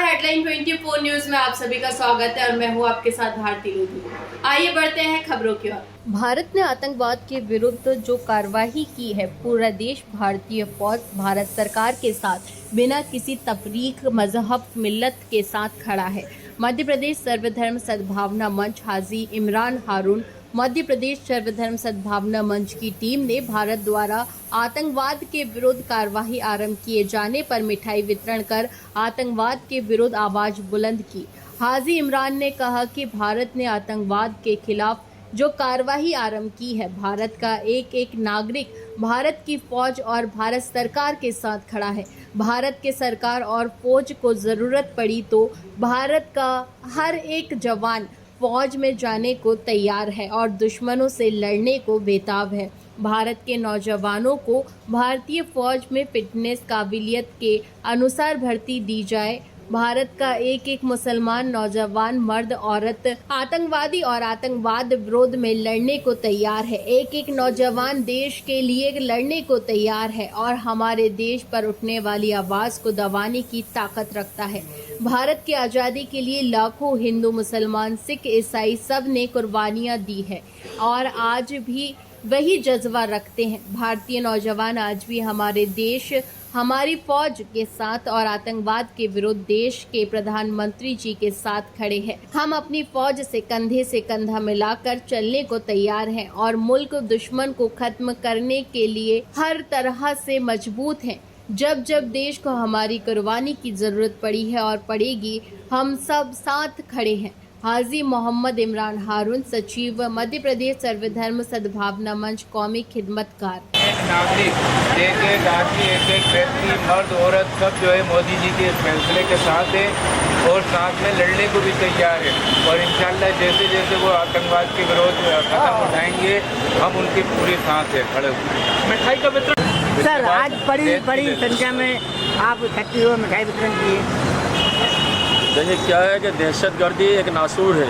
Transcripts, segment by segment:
Headline 24 news में आप सभी का स्वागत है और मैं हूं आपके साथ भारती लोधी। आइए बढ़ते हैं खबरों की ओर। भारत ने आतंकवाद के विरुद्ध जो कार्रवाई की है, पूरा देश भारतीय फौज भारत सरकार के साथ बिना किसी तफरीक मजहब मिल्लत के साथ खड़ा है। मध्य प्रदेश सर्वधर्म सद्भावना मंच हाजी इमरान हारून मध्य प्रदेश सर्वधर्म सद्भावना मंच की टीम ने भारत द्वारा आतंकवाद के विरुद्ध कार्रवाई आरंभ किए जाने पर मिठाई वितरण कर आतंकवाद के विरुद्ध आवाज बुलंद की। हाजी इमरान ने कहा कि भारत ने आतंकवाद के खिलाफ जो कार्रवाई आरंभ की है, भारत का एक एक नागरिक भारत की फौज और भारत सरकार के साथ खड़ा है। भारत के सरकार और फौज को जरूरत पड़ी तो भारत का हर एक जवान फौज में जाने को तैयार है और दुश्मनों से लड़ने को बेताब है। भारत के नौजवानों को भारतीय फौज में फिटनेस काबिलियत के अनुसार भर्ती दी जाए। भारत का एक एक मुसलमान नौजवान मर्द औरत आतंकवादी और आतंकवाद विरोध में लड़ने को तैयार है। एक एक नौजवान देश के लिए लड़ने को तैयार है और हमारे देश पर उठने वाली आवाज को दबाने की ताकत रखता है। भारत की आज़ादी के लिए लाखों हिंदू मुसलमान सिख ईसाई सब ने कुर्बानियां दी है और आज भी वही जज्बा रखते हैं। भारतीय नौजवान आज भी हमारे देश हमारी फौज के साथ और आतंकवाद के विरुद्ध देश के प्रधानमंत्री जी के साथ खड़े हैं। हम अपनी फौज से कंधा मिलाकर चलने को तैयार हैं और मुल्क दुश्मन को खत्म करने के लिए हर तरह से मजबूत हैं। जब जब देश को हमारी कुर्बानी की जरूरत पड़ी है और पड़ेगी, हम सब साथ खड़े हैं। हाजी मोहम्मद इमरान हारून, सचिव मध्य प्रदेश सर्वधर्म सद्भावना मंच, कौमी खिदमतकार। एक नागरिक, एक आदमी, एक व्यक्ति, मर्द औरत सब जो है मोदी जी के फैसले के साथ है और साथ में लड़ने को भी तैयार है। और इंशाल्लाह जैसे जैसे वो आतंकवाद के विरोध कदम उठाएंगे, हम उनके पूरे साथ है खड़े हुए। मिठाई का वितरण सर, आज बड़ी संख्या में आप इकट्ठी हुए मिठाई वितरण किए। देखिए क्या है कि दहशतगर्दी एक नासूर है,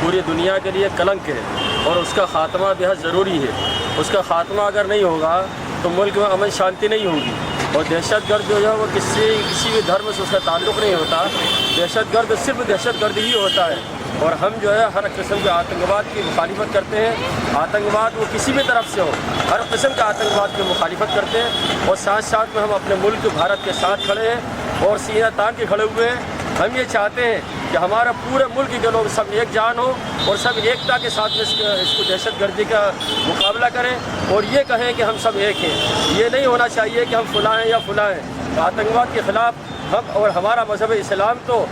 पूरी दुनिया के लिए कलंक है और उसका ख़ात्मा बेहद ज़रूरी है। उसका ख़ात्मा अगर नहीं होगा तो मुल्क में अमन शांति नहीं होगी। और दहशतगर्द जो है वो किसी भी धर्म से उसका ताल्लुक़ नहीं होता। दहशतगर्द सिर्फ दहशतगर्द ही होता है। और हम जो है हर किस्म के आतंकवाद की मुखालिफत करते हैं। आतंकवाद वो किसी भी तरफ से हो, हर किस्म के आतंकवाद की मुखालिफत करते हैं और साथ साथ में हम अपने मुल्क भारत के साथ खड़े हैं और सीना तान के खड़े हुए हैं। हम ये चाहते हैं कि हमारा पूरे मुल्क के लोग सब एक जान हो और सब एकता के साथ में इसको दहशतगर्दी का मुकाबला करें और ये कहें कि हम सब एक हैं। ये नहीं होना चाहिए कि हम फुला हैं या फुला हैं। आतंकवाद के ख़िलाफ़ हम और हमारा मज़हब इस्लाम तो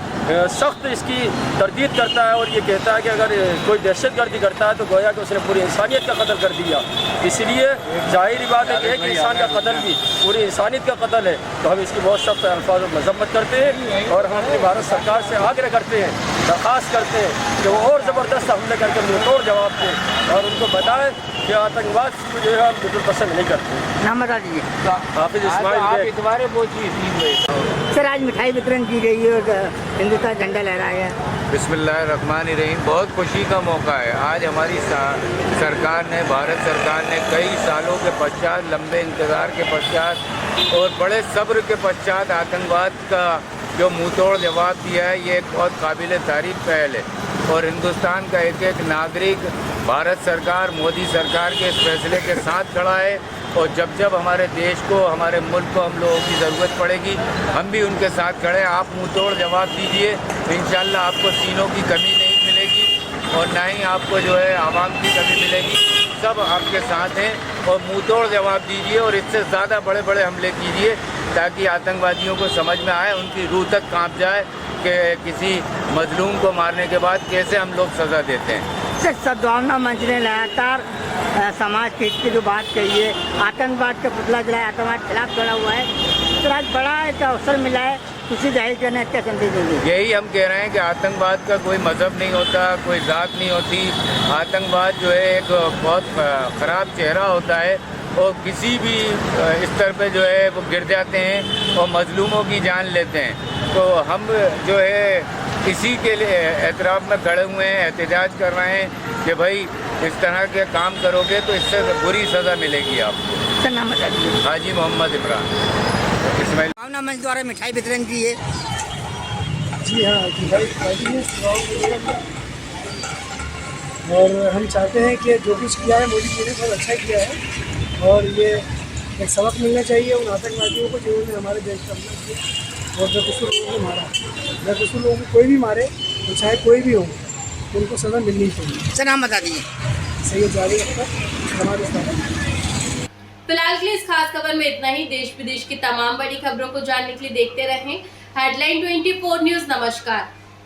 सख्त इसकी तरदीद करता है और ये कहता है कि अगर कोई दहशतगर्दी करता है तो गोया कि उसने पूरी इंसानियत का कत्ल कर दिया। इसलिए ज़ाहिरी बात है कि एक इंसान का कत्ल भी पूरी इंसानियत का कत्ल है। तो हम इसकी बहुत सख्त अल्फाज में मजम्मत करते हैं और हम अपनी भारत सरकार से आग्रह करते हैं, दरख्वास्त करते हैं कि वो और ज़बरदस्त हमले करके मुँहतोड़ जवाब दें और उनको बताएं कि आतंकवाद को जो है हम बिल्कुल पसंद नहीं करते। नाम बता दीजिए। हाफिज इस्माइल इतवारे पहुँची सर, आज मिठाई वितरण की गई है और हिंदुस्तान झंडा लहराया गया। बिस्मिल्लाहिर्रहमानिर्रहीम। बहुत खुशी का मौका है। आज हमारी सरकार ने, भारत सरकार ने कई सालों के पश्चात, लंबे इंतज़ार के पश्चात और बड़े सब्र के पश्चात आतंकवाद का जो मुँहतोड़ जवाब दिया है, ये एक बहुत काबिल तारीफ पहल है। और हिंदुस्तान का एक एक नागरिक भारत सरकार, मोदी सरकार के इस फैसले के साथ खड़ा है और जब जब हमारे देश को, हमारे मुल्क को हम लोगों की ज़रूरत पड़ेगी, हम भी उनके साथ खड़े हैं। आप मुँह तोड़ जवाब दीजिए, इंशाल्लाह आपको सीनों की कमी नहीं मिलेगी और ना ही आपको जो है आवाम की कमी मिलेगी। सब आपके साथ हैं और मुँह तोड़ जवाब दीजिए और इससे ज़्यादा बड़े बड़े हमले कीजिए ताकि आतंकवादियों को समझ में आए, उनकी रूह तक काँप जाए कि किसी मजलूम को मारने के बाद कैसे हम लोग सज़ा देते हैं। सर, सद्भावना मंच ने लगातार समाज के हित की जो बात कही है, आतंकवाद का पुतला जलाया, आतंकवाद के खिलाफ खड़ा हुआ है, तो आज बड़ा एक अवसर मिला है, खुशी जाहिर करने क्या संदेश देंगे? यही हम कह रहे हैं कि आतंकवाद का कोई मज़हब नहीं होता, कोई ज़ात नहीं होती। आतंकवाद जो है एक बहुत ख़राब चेहरा होता है और किसी भी स्तर पे जो है वो गिर जाते हैं और मजलूमों की जान लेते हैं। तो हम जो है इसी के लिए एतराफ़ में खड़े हुए हैं, एहतजाज कर रहे हैं कि भाई इस तरह के काम करोगे तो इससे बुरी सज़ा मिलेगी आपको। सर, नाम बता दीजिए। हाजी मोहम्मद इमरान। भावना मंच द्वारा मिठाई वितरण की है। जी हाँ, दिखाई फाइटिंग स्ट्रॉन्ग। और हम चाहते हैं कि जो कुछ किया है मोदी जी ने बहुत अच्छा किया है, और ये एक सबक मिलना चाहिए उन आतंकवादियों को जिन्होंने हमारे देश का हमला किया और बेकसूर लोगों को मारा। बेकसूर लोगों को कोई भी मारे, तो चाहे कोई भी हो, उनको सज़ा मिलनी चाहिए। सर नाम बता दीजिए। सैयद जावेद अख्तर, हमारे साथ। फिलहाल के लिए इस खास खबर में इतना ही। देश विदेश की तमाम बड़ी खबरों को जानने के लिए देखते रहें हेडलाइन 24 न्यूज़। नमस्कार।